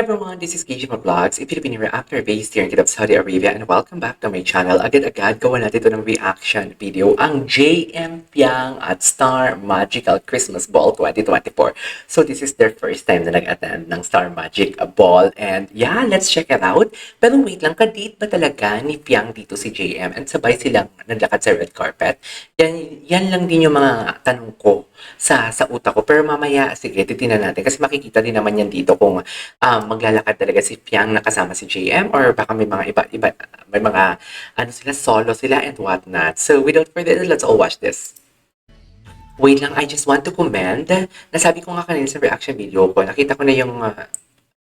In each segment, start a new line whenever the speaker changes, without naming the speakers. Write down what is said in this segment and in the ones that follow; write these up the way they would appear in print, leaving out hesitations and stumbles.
Everyone, this is KG Vlogs, a Filipino reactor based here in Kingdom of Saudi Arabia, and welcome back to my channel. Agad-agad gawa natin ito ng reaction video, ang JM Piang at Star Magical Christmas Ball 2024. So this is their first time na nag-attend ng Star Magic Ball, and yeah, let's check it out. Pero wait lang, ka-date ba talaga ni Piang dito si JM? And sabay silang naglakad sa red carpet? Yan lang din yung mga tanong ko sa utak ko. Pero mamaya, sige, titignan natin. Kasi makikita din naman yan dito kung maglalakad talaga si Piang na kasama si JM or baka may mga iba, may mga ano sila, solo sila and whatnot. So without further ado, let's all watch this. Wait lang, I just want to comment. Nasabi ko nga kanina sa reaction video ko, nakita ko na yung,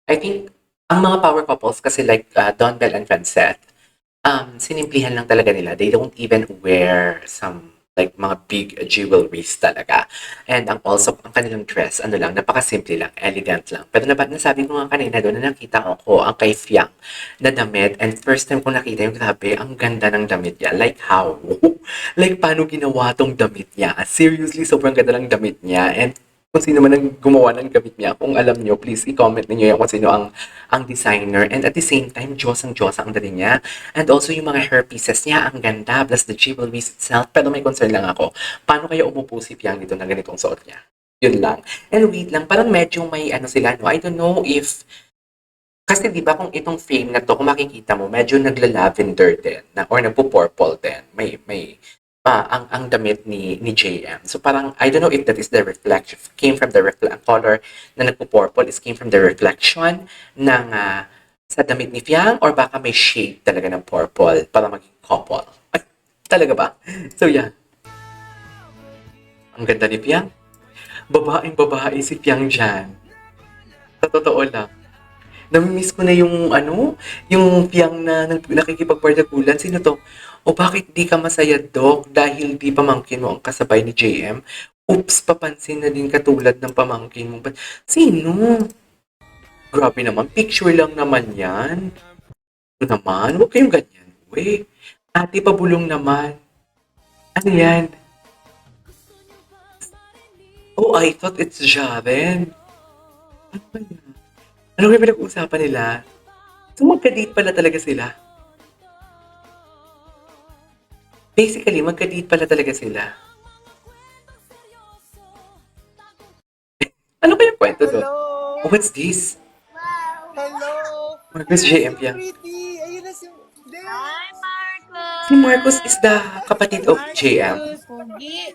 I think, ang mga power couples kasi like Don Bell and Francette, sinimplihan lang talaga nila. They don't even wear some like mga big jewelries talaga. And ang kanilang dress, ano lang, napakasimple lang, elegant lang. Pero nasabi ko nga kanina doon na nakita ko ang kay Fiang na damit. And first time ko nakita yung grabe, ang ganda ng damit niya. Like how? Like paano ginawa tong damit niya? Seriously, sobrang ganda ng damit niya. And kung sino man ang gumawa ng gamit niya, kung alam niyo, please i-comment niyo yan kung sino ang designer. And at the same time, Diyos ang dating niya. And also yung mga hair pieces niya, ang ganda, plus the jewelries itself. Pero may concern lang ako, paano kaya umupo si Piang dito na ganitong suot niya? Yun lang. And wait lang, parang medyo may ano sila, no? I don't know if kasi di ba kung itong frame na to, kung makikita mo, medyo nagla-lavender din, or nagpo-purple din. May ang damit ni JM. So parang, I don't know if that is the reflection, came from the color na nagpo-purple is came from the reflection ng sa damit ni Fiang or baka may shade talaga ng purple para maging couple. Ay, talaga ba? So yeah. Ang ganda ni Fiang. Babaeng babae si Fiang dyan. Sa totoo lang. Namimiss ko na yung yung Piang na nakikipagbardagulan. Sino to? O bakit di ka masaya, Dok? Dahil di pamangkin mo ang kasabay ni JM? Oops, papansin na din katulad ng pamangkin mo. Sino? Grabe naman, picture lang naman yan. Ano naman? Huwag kayong ganyan. Uy, ate pabulong naman. Ano yan? Oh, I thought it's Jaren. Ano ba yan? Ano kayo pinag-uusapan nila? So magka-date pala talaga sila. Basically, magka-date pala talaga sila. Ano kayong kwento doon?
Hello!
What's this?
Hello!
Marcos JM
Si
yan.
Pretty! Ayun na si... There!
Hi, Marcos!
Si Marcos is the kapatid of JM.
Pogi!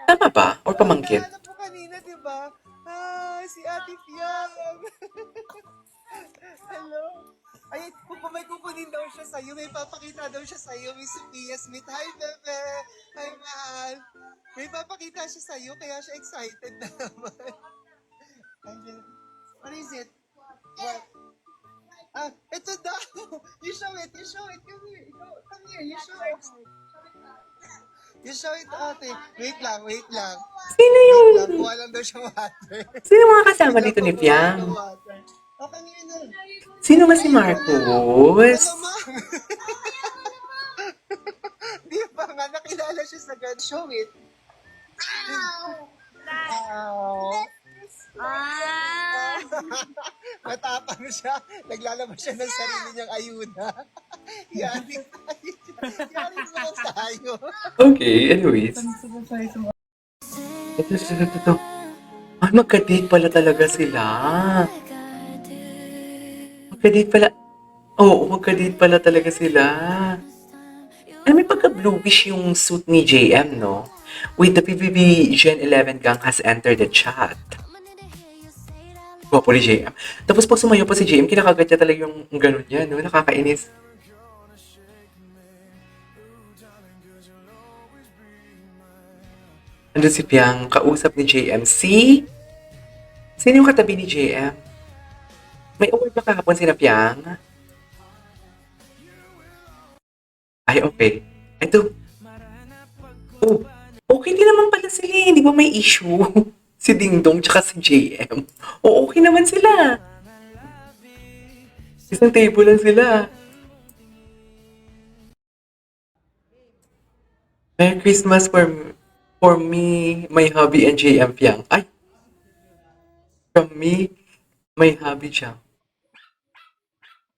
Tama ba? Or pamangkin?
Nagkahanap mo kanina, di ba? Ah, si Ate Fiang! Hello! Ay, may kukunin daw siya sa'yo. May papakita daw siya sa'yo. Miss Sophia Smith. Hi, Bebe! Hi, mahal! May papakita siya sa'yo, kaya siya excited na naman. Ayun. What is it? What? Ah, ito daw! You show it! You show it! Come here! Come here! You show it! You show it, ate. Wait lang, wait lang.
Sino
Wait
yung...
lang, kuha lang daw siya water.
Sino mga kasama dito ni Piang?
Oh, come here na.
Sino ba si Marcos?
Malamang. Di ba nga, nakilala siya sa gan. Show it. Ow.
Ah!
Matapang siya. Naglalabas siya ng sarili niyang ayuda. Yari tayo. Yari mo tayo.
Okay, anyways. Ito. Ay, magka-date pala talaga sila. Magka-date pala. Oo, magka-date pala talaga sila. Ay, may pagka-bluish yung suit ni JM, no? With the PBB Gen 11 gang has entered the chat. Gwapo ni JM. Tapos pag sumayo pa si JM, kinakagat niya talaga yung ganun niya, no? Nakakainis. Ano si Piang, kausap ni JM. Sino yung katabi ni JM? May award ba kahapon si Piang? Ay, okay. Ito. Oh, okay din naman pala sila. Hindi ba may issue? Si Dingdong tsaka si JM. O, okay naman sila. Isang table lang sila. Merry Christmas for me, my hubby, and JM Piang. Ay! From me, my hubby siya.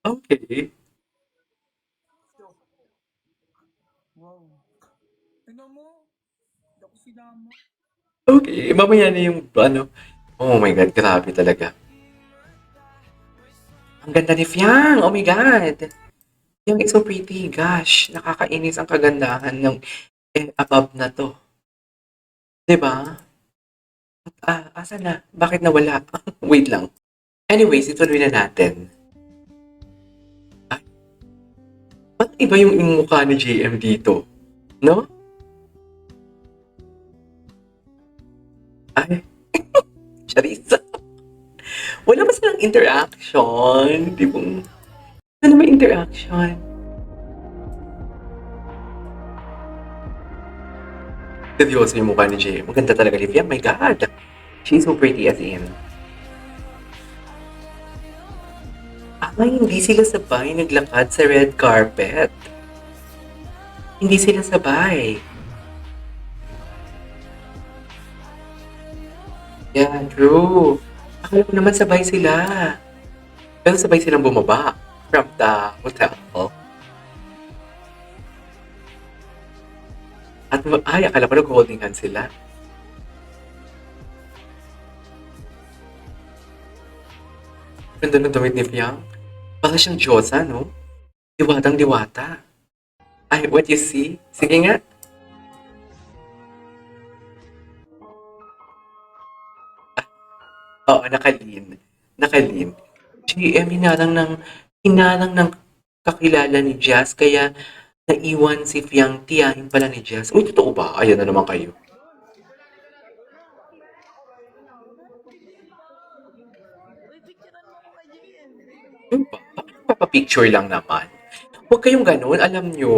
Okay.
Wow. Tingnan mo. Hindi ako sinama.
Okay, mamaya na yung ano. Oh my God, grabe talaga. Ang ganda ni Fiang! Oh my God! Fiang is so pretty. Gosh, nakakainis ang kagandahan ng above na to. 'Di ba? Asan na? Bakit nawala? Wait lang. Anyways, ituloy na natin. Ay, ba't iba yung mukha ni JM dito? No? Ay, Charissa. Wala ba silang interaction? Di ba? Ano may interaction? Seryoso yung mukha ni JM. Maganda talaga, Livia. My God. She's so pretty as in. Ay, hindi sila sabay naglakad sa red carpet. Hindi sila sabay. Yeah, true. Akala ko naman sabay sila. Pero sabay silang bumaba from the hotel. At ay, akala ko nag-holding hands sila. Ganda ng damit ni Fiang. Baka siyang Diyosa, no? Diwatang diwata. Ay, what you see? Sige nga. Oo, nakalin. Nakalin. GM, hinalang ng kakilala ni Jazz, kaya naiwan si Fiang tiyahin pala ni Jazz. Uy, totoo ba? Ayan na naman kayo. Yun ba? Bakit papapicture lang naman? Huwag kayong ganun, alam nyo.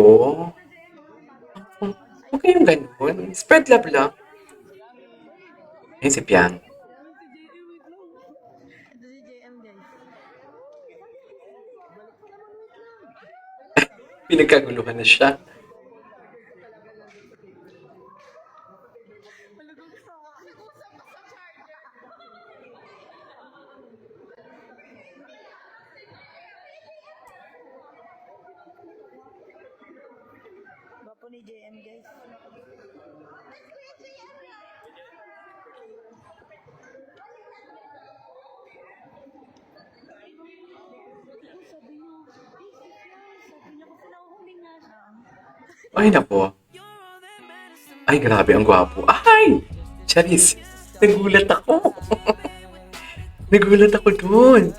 Huwag kayong ganun. Spread love lang. Ayun si Piang. Pinagkaguluhan na siya.
Gwapo ni JM, guys.
Ay, nako. Ay, grabe, ang gwapo. Ay! Charis, nagulat ako. Nagulat ako dun.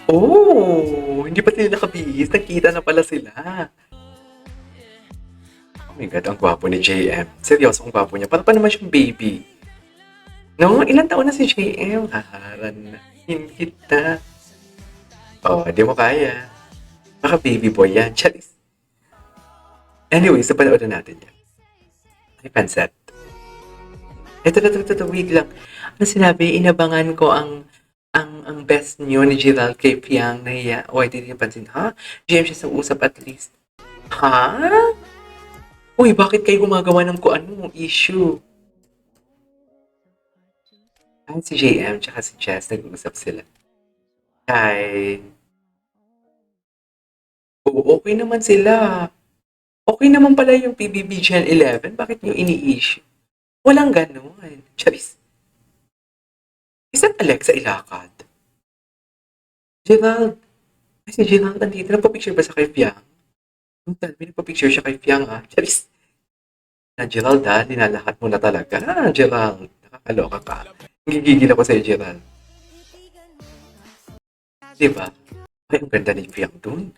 Oh, hindi pa sila nakabihis. Nakita na pala sila. Oh my God, ang gwapo ni JM. Seryoso, ang gwapo niya. Para pa naman siyang baby. No, ilang taon na si JM? Haharanahin kita. Oh, di mo kaya. Baka baby boy yan. Charis. Anyway, sa panood na natin yan. Ay, panset. Ito, wait lang. Ano sinabi? Inabangan ko ang best niyo ni Gerald kay Piang na hiya. O, hindi niya pansin. Ha? GM siya sa usap at least. Ha? Uy, bakit kayo gumagawa ng kung anong issue? Ah, si JM tsaka si Jess nag-uusap sila. Kay... Oo, okay naman sila. Okay naman pala yung PBB Gen 11. Bakit niyo ini-issue? Walang ganun. Charis. Isang Alexa ilakad. Gerald. Ay, si Gerald nandito. Nagpa-picture ba sa kay Piang? Don't tell me, nagpa-picture siya kay Piang, ha? Charis. Na Gerald, ha? Linalahat mo na talaga. Gerald. Nakakaloka ka. Gigigil ako sa'yo, Gerald. Diba? Ay, ang ganda ni Piang dun.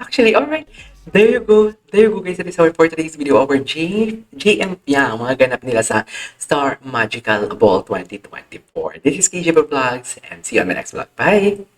Actually, alright. There you go guys. That is our for today's video. Our JM Piang, mga ganap nila sa Star Magical Ball 2024. This is KJ Vlogs and see you on my next vlog. Bye!